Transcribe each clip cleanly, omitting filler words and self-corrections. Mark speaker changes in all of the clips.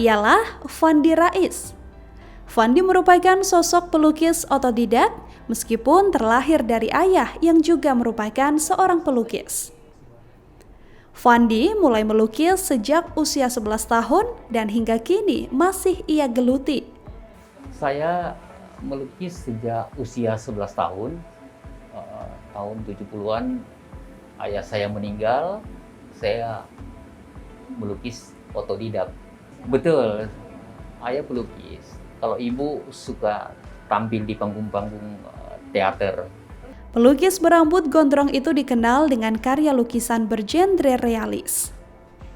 Speaker 1: ialah Fandi Rais. Fandi merupakan sosok pelukis otodidak meskipun terlahir dari ayah yang juga merupakan seorang pelukis. Fandi mulai melukis sejak usia 11 tahun dan hingga kini masih ia geluti.
Speaker 2: Saya melukis sejak usia 11 tahun. Tahun 70-an ayah saya meninggal, saya melukis otodidak. Betul, ayah pelukis. Kalau ibu suka tampil di panggung-panggung teater.
Speaker 1: Pelukis berambut gondrong itu dikenal dengan karya lukisan bergenre realis.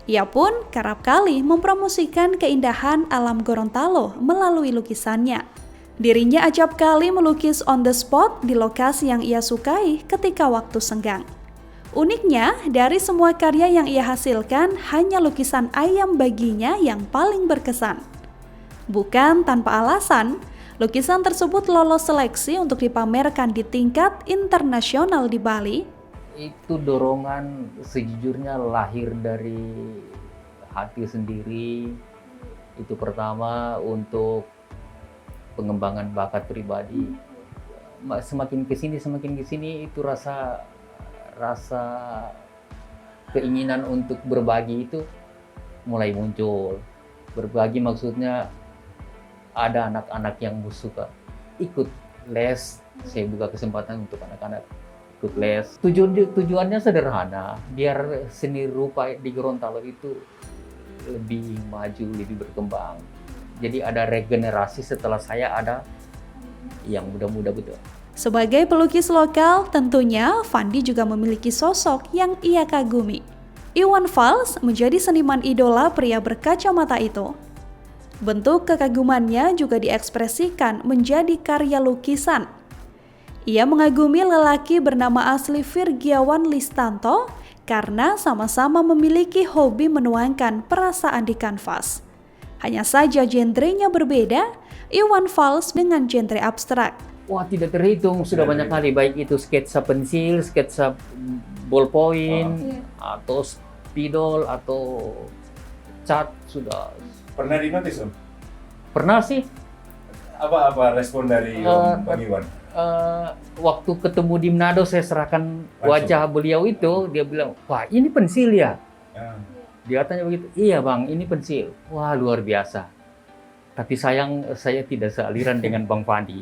Speaker 1: Ia pun kerap kali mempromosikan keindahan alam Gorontalo melalui lukisannya. Dirinya acap kali melukis on the spot di lokasi yang ia sukai ketika waktu senggang. Uniknya, dari semua karya yang ia hasilkan, hanya lukisan ayam baginya yang paling berkesan. Bukan tanpa alasan, lukisan tersebut lolos seleksi untuk dipamerkan di tingkat internasional di Bali.
Speaker 2: Itu dorongan sejujurnya lahir dari hati sendiri. Itu pertama untuk pengembangan bakat pribadi. Semakin kesini itu rasa keinginan untuk berbagi itu mulai muncul. Berbagi maksudnya ada anak-anak yang suka ikut les, saya buka kesempatan untuk anak-anak ikut les. Tujuannya sederhana, biar seni rupa di Gorontalo itu lebih maju, lebih berkembang. Jadi ada regenerasi setelah saya ada yang muda-muda betul.
Speaker 1: Sebagai pelukis lokal, tentunya Fandi juga memiliki sosok yang ia kagumi. Iwan Fals menjadi seniman idola pria berkacamata itu. Bentuk kekagumannya juga diekspresikan menjadi karya lukisan. Ia mengagumi lelaki bernama asli Virgiawan Listanto karena sama-sama memiliki hobi menuangkan perasaan di kanvas. Hanya saja genrenya berbeda, Iwan Fals dengan genre abstrak.
Speaker 2: Wah, tidak terhitung, sudah banyak kali, baik itu sketsa pensil, sketsa ballpoint, atau spidol, atau cat, sudah.
Speaker 3: Pernah dinotis, Om?
Speaker 2: Pernah sih.
Speaker 3: Apa respon dari Bang Iwan?
Speaker 2: Waktu ketemu di Manado, saya serahkan wajah beliau itu, dia bilang, wah ini pensil ya? Dia tanya begitu, iya bang, ini pensil. Wah, luar biasa. Tapi sayang, saya tidak sealiran dengan Bang Fandi.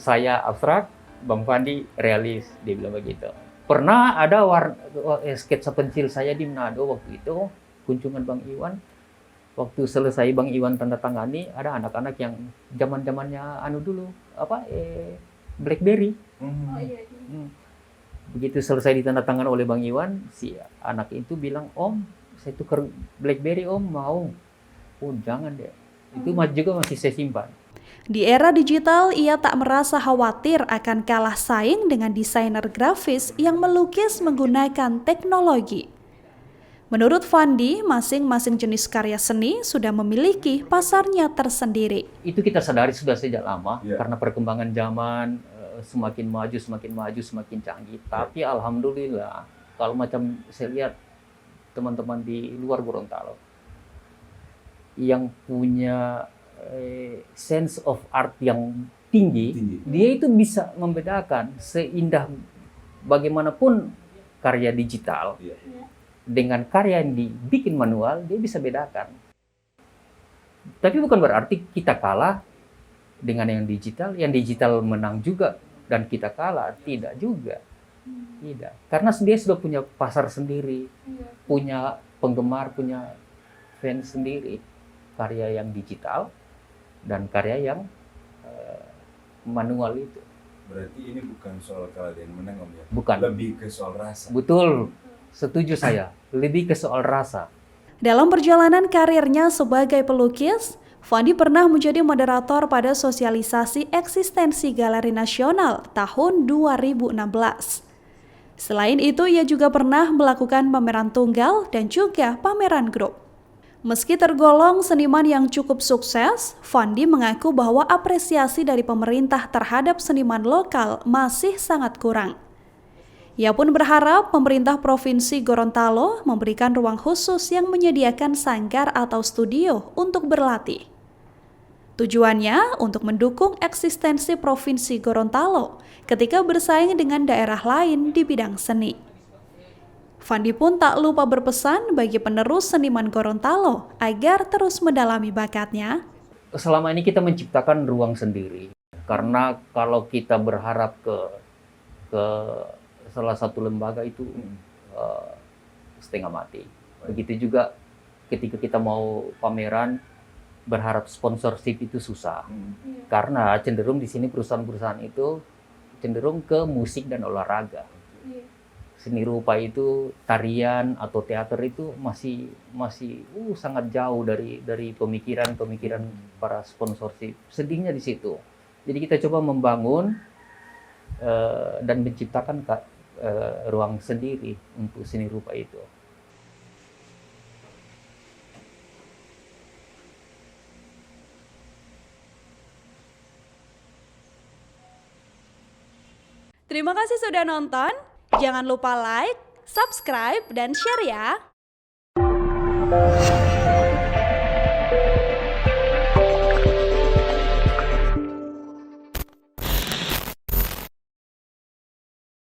Speaker 2: Saya abstrak, Bang Fandi realis, dia bilang begitu. Pernah ada sketsa pensil saya di Manado waktu itu, kunjungan Bang Iwan. Waktu selesai Bang Iwan tanda tangani, ada anak-anak yang zaman-zamannya BlackBerry. Begitu selesai ditandatangan oleh Bang Iwan, si anak itu bilang, Om, saya tukar BlackBerry, Om, mau? Oh, jangan deh. Itu juga masih saya simpan.
Speaker 1: Di era digital, ia tak merasa khawatir akan kalah saing dengan desainer grafis yang melukis menggunakan teknologi. Menurut Fandi, masing-masing jenis karya seni sudah memiliki pasarnya tersendiri.
Speaker 2: Itu kita sadari sudah sejak lama, karena perkembangan zaman semakin maju, semakin canggih. Tapi alhamdulillah, kalau macam saya lihat teman-teman di luar Gorontalo, yang punya sense of art yang tinggi, dia itu bisa membedakan seindah bagaimanapun karya digital. Dengan karya yang dibikin manual, dia bisa bedakan. Tapi bukan berarti kita kalah dengan yang digital menang juga, dan kita kalah, tidak juga. Tidak. Karena dia sudah punya pasar sendiri, punya penggemar, punya fans sendiri. Karya yang digital dan karya yang manual itu.
Speaker 3: Berarti ini bukan soal kalah dan menang, Om, ya?
Speaker 2: Bukan.
Speaker 3: Lebih ke soal rasa.
Speaker 2: Betul. Setuju saya, lebih ke soal rasa.
Speaker 1: Dalam perjalanan karirnya sebagai pelukis, Fandi pernah menjadi moderator pada sosialisasi eksistensi Galeri Nasional tahun 2016. Selain itu, ia juga pernah melakukan pameran tunggal dan juga pameran grup. Meski tergolong seniman yang cukup sukses, Fandi mengaku bahwa apresiasi dari pemerintah terhadap seniman lokal masih sangat kurang. Ia pun berharap pemerintah Provinsi Gorontalo memberikan ruang khusus yang menyediakan sanggar atau studio untuk berlatih. Tujuannya untuk mendukung eksistensi Provinsi Gorontalo ketika bersaing dengan daerah lain di bidang seni. Fandi pun tak lupa berpesan bagi penerus seniman Gorontalo agar terus mendalami bakatnya.
Speaker 2: Selama ini kita menciptakan ruang sendiri, karena kalau kita berharap ke salah satu lembaga itu setengah mati. Begitu juga ketika kita mau pameran, berharap sponsorship itu susah. Karena cenderung di sini perusahaan-perusahaan itu cenderung ke musik dan olahraga. Seni rupa itu, tarian atau teater itu masih sangat jauh dari pemikiran para sponsorship. Sedihnya di situ. Jadi kita coba membangun dan menciptakan ruang sendiri untuk seni rupa itu.
Speaker 1: Terima kasih sudah nonton. Jangan lupa like, subscribe, dan share ya.